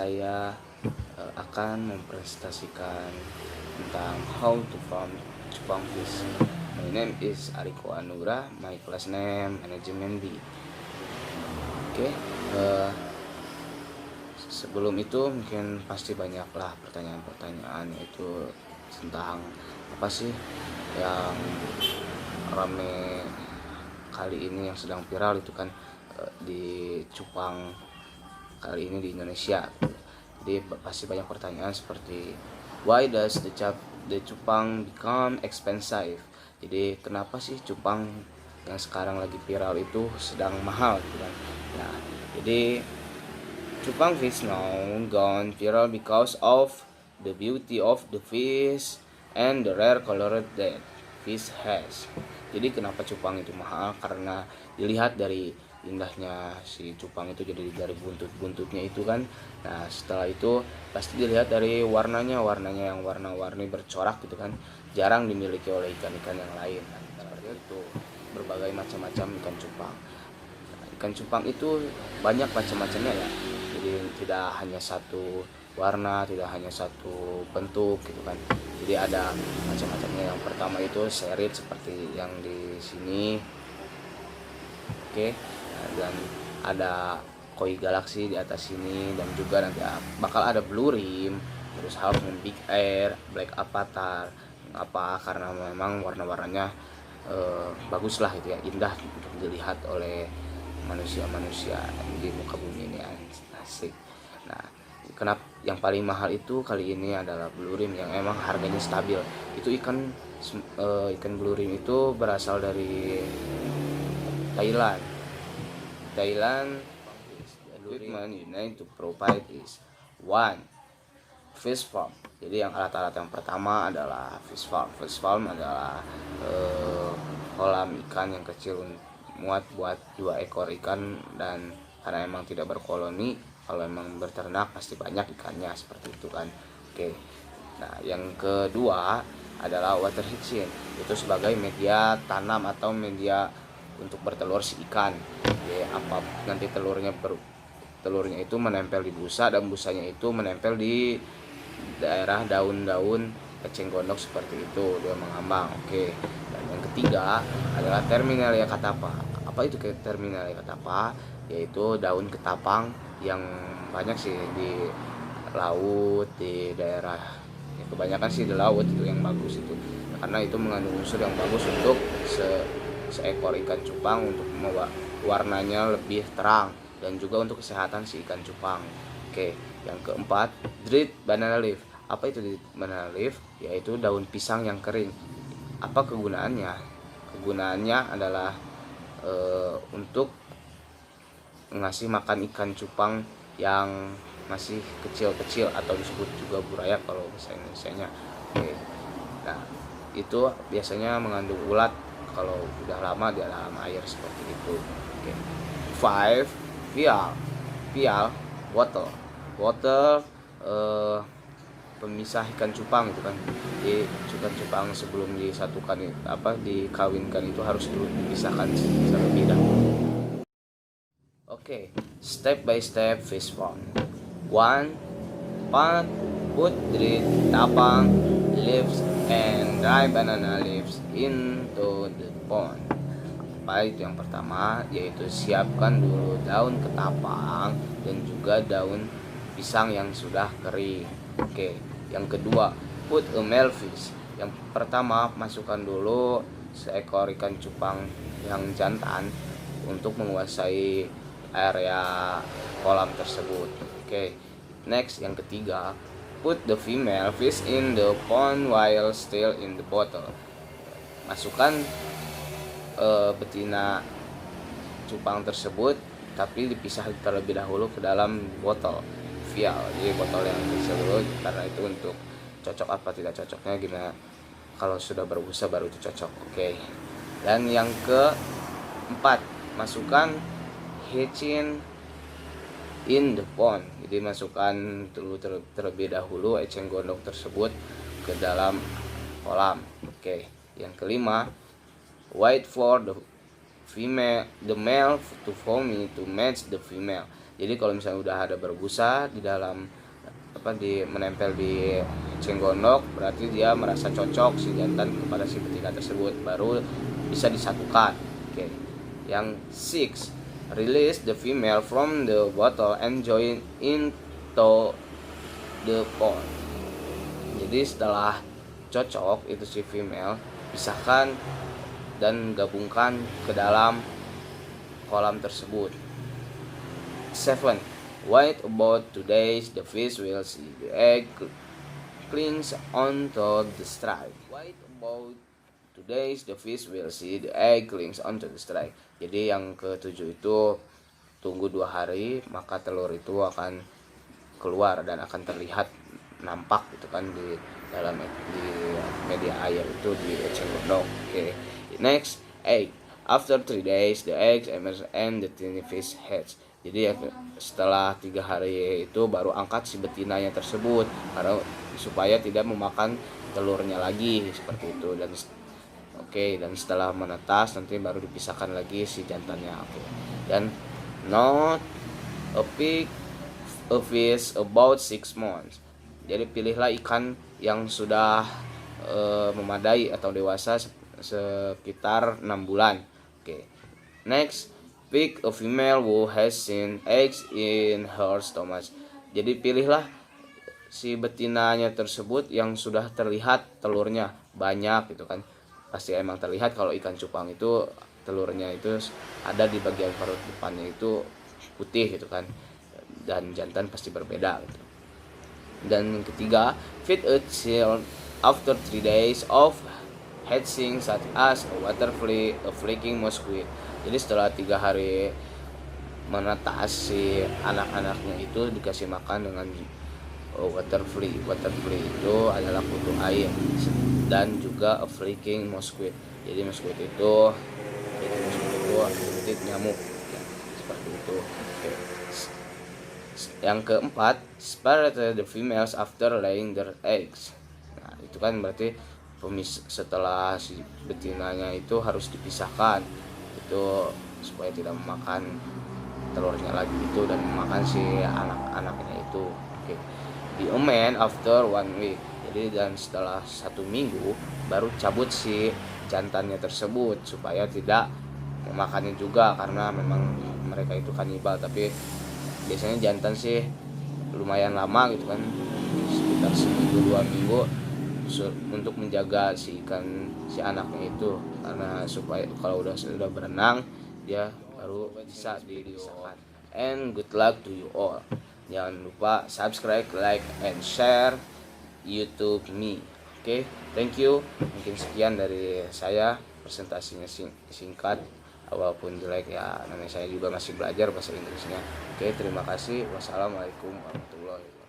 saya akan mempresentasikan tentang how to farm cupang fish. My name is Ariko Anura, my class name Management B. Oke, sebelum itu mungkin pasti banyaklah pertanyaan-pertanyaan, yaitu tentang apa sih yang rame kali ini, yang sedang viral itu kan di cupang kali ini di Indonesia. Jadi pasti banyak pertanyaan seperti why does the cupang become expensive? Jadi kenapa sih cupang yang sekarang lagi viral itu sedang mahal gitu kan? Nah, jadi cupang fish now gone viral because of the beauty of the fish and the rare color that fish has. Jadi kenapa cupang itu mahal? Karena dilihat dari indahnya si cupang itu, jadi dari buntut-buntutnya itu kan. Nah, setelah itu pasti dilihat dari warnanya yang warna-warni bercorak gitu kan, jarang dimiliki oleh ikan-ikan yang lain. Nah, seperti itu berbagai macam-macam ikan cupang. Nah, ikan cupang itu banyak macam-macamnya ya, jadi tidak hanya satu warna, tidak hanya satu bentuk gitu kan. Jadi ada macam-macamnya. Yang pertama itu serid seperti yang di sini. Oke. Dan ada koi galaksi di atas sini, dan juga nanti bakal ada blue rim, terus half moon big air, black avatar. Apa? Karena memang warna-warnanya bagus lah gitu ya, indah untuk dilihat oleh manusia-manusia di muka bumi ini, asik. Nah, kenapa yang paling mahal itu kali ini adalah blue rim, yang emang harganya stabil. Itu ikan blue rim itu berasal dari Thailand. Equipment you need to provide is one, fish farm. Jadi yang alat-alat yang pertama adalah fish farm. Fish farm adalah kolam ikan yang kecil, muat buat 2 ekor ikan, dan karena emang tidak berkoloni, kalau emang berternak pasti banyak ikannya, seperti itu kan. Oke. Nah, yang kedua adalah water hatching. Itu sebagai media tanam atau media untuk bertelur si ikan. Jadi apa nanti telurnya itu menempel di busa, dan busanya itu menempel di daerah daun-daun eceng gondok, seperti itu dia mengambang. Oke. Dan yang ketiga adalah Terminalia catapha. Apa itu Terminalia catapha? Yaitu daun ketapang yang banyak sih di laut, di daerah ya, kebanyakan sih di laut itu yang bagus itu, karena itu mengandung unsur yang bagus untuk seekor ikan cupang, untuk warnanya lebih terang, dan juga untuk kesehatan si ikan cupang. Oke, yang keempat, dried banana leaf. Apa itu dried banana leaf? Yaitu daun pisang yang kering. Apa kegunaannya? Kegunaannya adalah untuk ngasih makan ikan cupang yang masih kecil-kecil, atau disebut juga buraya kalau bahasa Indonesianya. Oke. Nah, itu biasanya mengandung ulat kalau udah lama di dalam air, seperti itu. Oke. 5, vial water pemisah ikan cupang itu kan. Jadi ikan cupang sebelum disatukan dikawinkan itu harus dulu dipisahkan terlebih dahulu. Oke, step by step fish farm. 1. Put dried tapang leaves and dry banana leaves into the pond. Apa itu yang pertama? Yaitu siapkan dulu daun ketapang dan juga daun pisang yang sudah kering. Oke. Yang kedua, put a male fish. Yang pertama, masukkan dulu seekor ikan cupang yang jantan untuk menguasai area kolam tersebut. Oke. Next, yang ketiga, put the female fish in the pond while still in the bottle. Masukkan betina cupang tersebut, tapi dipisah terlebih dahulu ke dalam botol vial. Jadi botol yang kecil dulu, karena itu untuk cocok apa tidak cocoknya gimana. Kalau sudah berbusa baru itu cocok. Oke. Dan yang keempat, masukkan hatching in the pond. Jadi masukkan dulu terlebih dahulu eceng gondok tersebut ke dalam kolam. Oke. Yang kelima, wait for the male to form to match the female. Jadi kalau misalnya udah ada berbusa di dalam menempel di cenggonok, berarti dia merasa cocok si jantan kepada si betina tersebut, baru bisa disatukan. Oke. Yang 6, release the female from the bottle and join into the pond. Jadi setelah cocok itu si female, pisahkan dan gabungkan ke dalam kolam tersebut. 7, wait about 2 days, the fish will see the egg clings onto the strike. Wait about 2 days, the fish will see the egg clings onto the strike. Jadi yang ke-7 itu tunggu 2 hari, maka telur itu akan keluar dan akan terlihat nampak gitu kan di dalam di media air itu di eceng gondok. Oke. Next, egg. After 3 days, the eggs emerge and the tiny fish hatch. Jadi ya, setelah 3 hari itu baru angkat si betinanya tersebut karena supaya tidak memakan telurnya lagi seperti itu. Dan setelah menetas nanti baru dipisahkan lagi si jantannya. Oke. Dan not a fish about 6 months. Jadi pilihlah ikan yang sudah memadai atau dewasa sekitar 6 bulan. Oke. Next, pick a female who has seen eggs in her stomach. Jadi pilihlah si betinanya tersebut yang sudah terlihat telurnya banyak gitu kan. Pasti emang terlihat kalau ikan cupang itu telurnya itu ada di bagian perut depannya itu putih gitu kan. Dan jantan pasti berbeda gitu. Dan yang ketiga, feed a child after 3 days of hatching such as a water flea, a flaking mosquito. Jadi setelah 3 hari menetas si anak-anaknya itu dikasih makan dengan water flea. Water flea itu adalah kutu air dan juga a flaking mosquito. Jadi mosquito itu nyamuk ya, seperti itu. Oke. Yang keempat, separate the females after laying their eggs. Nah, itu kan berarti setelah si betinanya itu harus dipisahkan itu supaya tidak memakan telurnya lagi itu dan memakan si anak-anaknya itu. Oke. The man after 1 week. Jadi dan setelah 1 minggu baru cabut si jantannya tersebut supaya tidak memakannya juga karena memang mereka itu kanibal, tapi biasanya jantan sih lumayan lama gitu kan, sekitar 1-2 minggu untuk menjaga si anaknya itu, karena supaya kalau sudah berenang dia baru bisa dipisahkan. And good luck to you all. Jangan lupa subscribe, like, and share YouTube me. Oke, thank you. Mungkin sekian dari saya, presentasinya singkat walaupun jelek ya, namanya saya juga masih belajar bahasa Inggrisnya. Oke, terima kasih. Wassalamualaikum warahmatullahi wabarakatuh.